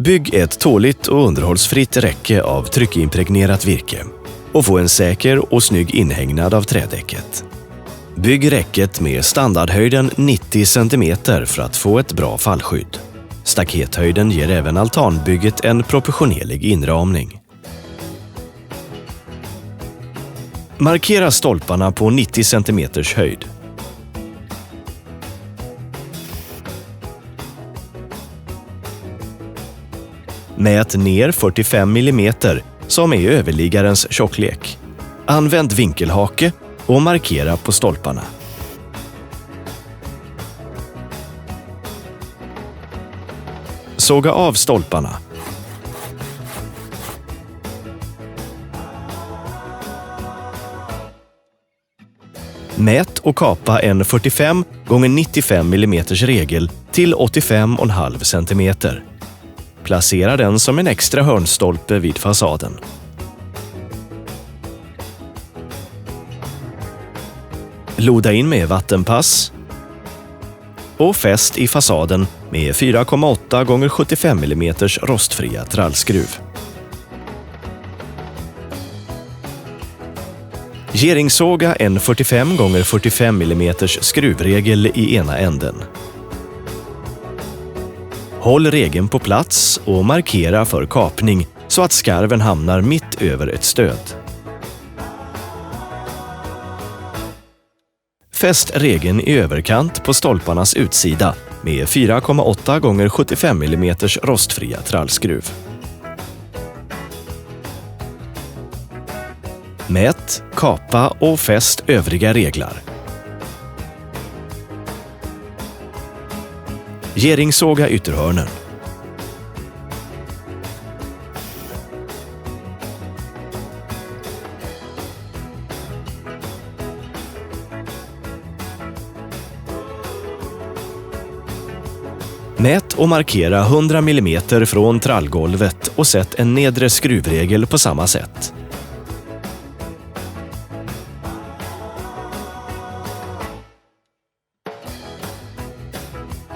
Bygg ett tåligt och underhållsfritt räcke av tryckimpregnerat virke och få en säker och snygg inhägnad av trädäcket. Bygg räcket med standardhöjden 90 cm för att få ett bra fallskydd. Stakethöjden ger även altanbygget en proportionerlig inramning. Markera stolparna på 90 cm höjd. Mät ner 45 mm som är överliggarens tjocklek. Använd vinkelhake och markera på stolparna. Såga av stolparna. Mät och kapa en 45 x 95 mm regel till 85,5 cm. Placera den som en extra hörnstolpe vid fasaden. Loda in med vattenpass och fäst i fasaden med 4,8 x 75 mm rostfria trallskruv. Geringsåga en 45 x 45 mm skruvregel i ena änden. Håll regeln på plats och markera för kapning så att skarven hamnar mitt över ett stöd. Fäst regeln i överkant på stolparnas utsida med 4,8 x 75 mm rostfria trallskruv. Mät, kapa och fäst övriga reglar. Geringsåga ytterhörnen. Mät och markera 100 mm från trallgolvet och sätt en nedre skruvregel på samma sätt.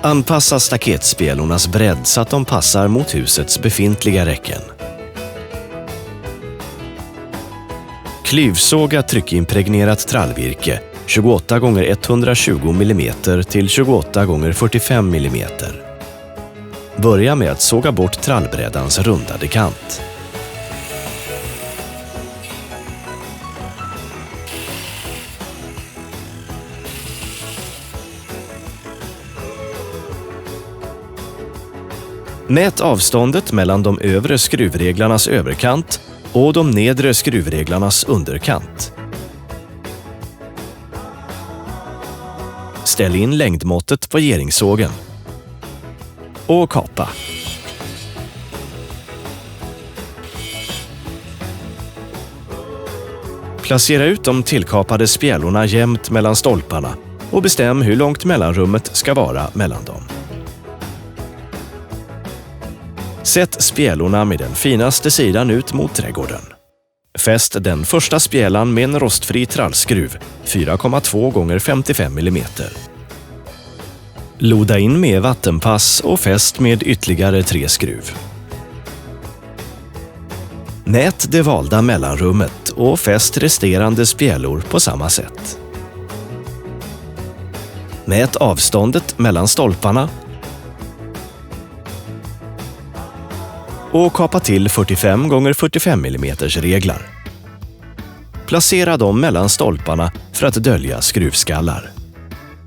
Anpassa staketspjälornas bredd så att de passar mot husets befintliga räcken. Klyvsåga tryckimpregnerat trallvirke 28 x 120 mm till 28 x 45 mm. Börja med att såga bort trallbräddans rundade kant. Mät avståndet mellan de övre skruvreglarnas överkant och de nedre skruvreglarnas underkant. Ställ in längdmåttet på geringsågen. Och kapa. Placera ut de tillkapade spjälorna jämnt mellan stolparna och bestäm hur långt mellanrummet ska vara mellan dem. Sätt spjälorna med den finaste sidan ut mot trädgården. Fäst den första spjälan med en rostfri trallskruv 4,2 x 55 mm. Loda in med vattenpass och fäst med ytterligare 3 skruv. Mät det valda mellanrummet och fäst resterande spjälor på samma sätt. Mät avståndet mellan stolparna och kapa till 45 x 45 mm reglar. Placera dem mellan stolparna för att dölja skruvskallar.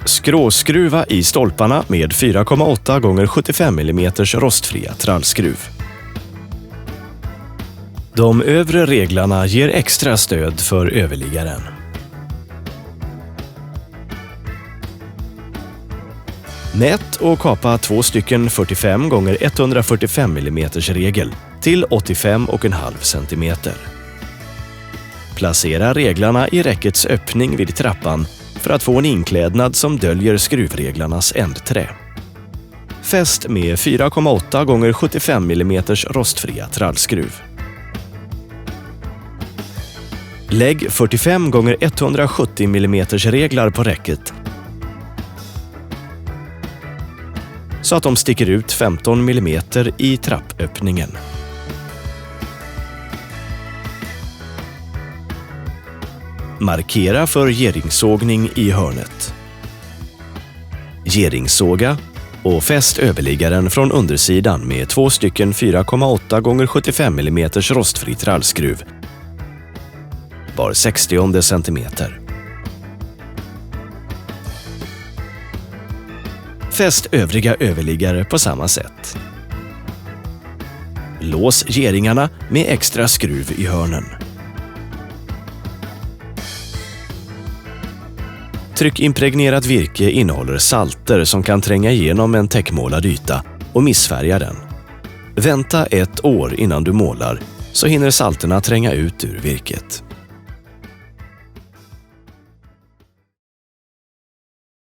Skråskruva i stolparna med 4,8 x 75 mm rostfria trallskruv. De övre reglarna ger extra stöd för överliggaren. Mät och kapa 2 stycken 45 x 145 mm regel till 85,5 cm. Placera reglarna i räckets öppning vid trappan för att få en inklädnad som döljer skruvreglarnas ändträ. Fäst med 4,8 x 75 mm rostfria trallskruv. Lägg 45 x 170 mm reglar på räcket så att de sticker ut 15 mm i trappöppningen. Markera för geringssågning i hörnet. Geringssåga och fäst överliggaren från undersidan med 2 stycken 4,8 x 75 mm rostfri trallskruv var 60 centimeter. Fäst övriga överliggare på samma sätt. Lås geringarna med extra skruv i hörnen. Tryckimpregnerat virke innehåller salter som kan tränga igenom en täckmålad yta och missfärga den. Vänta 1 år innan du målar så hinner salterna tränga ut ur virket.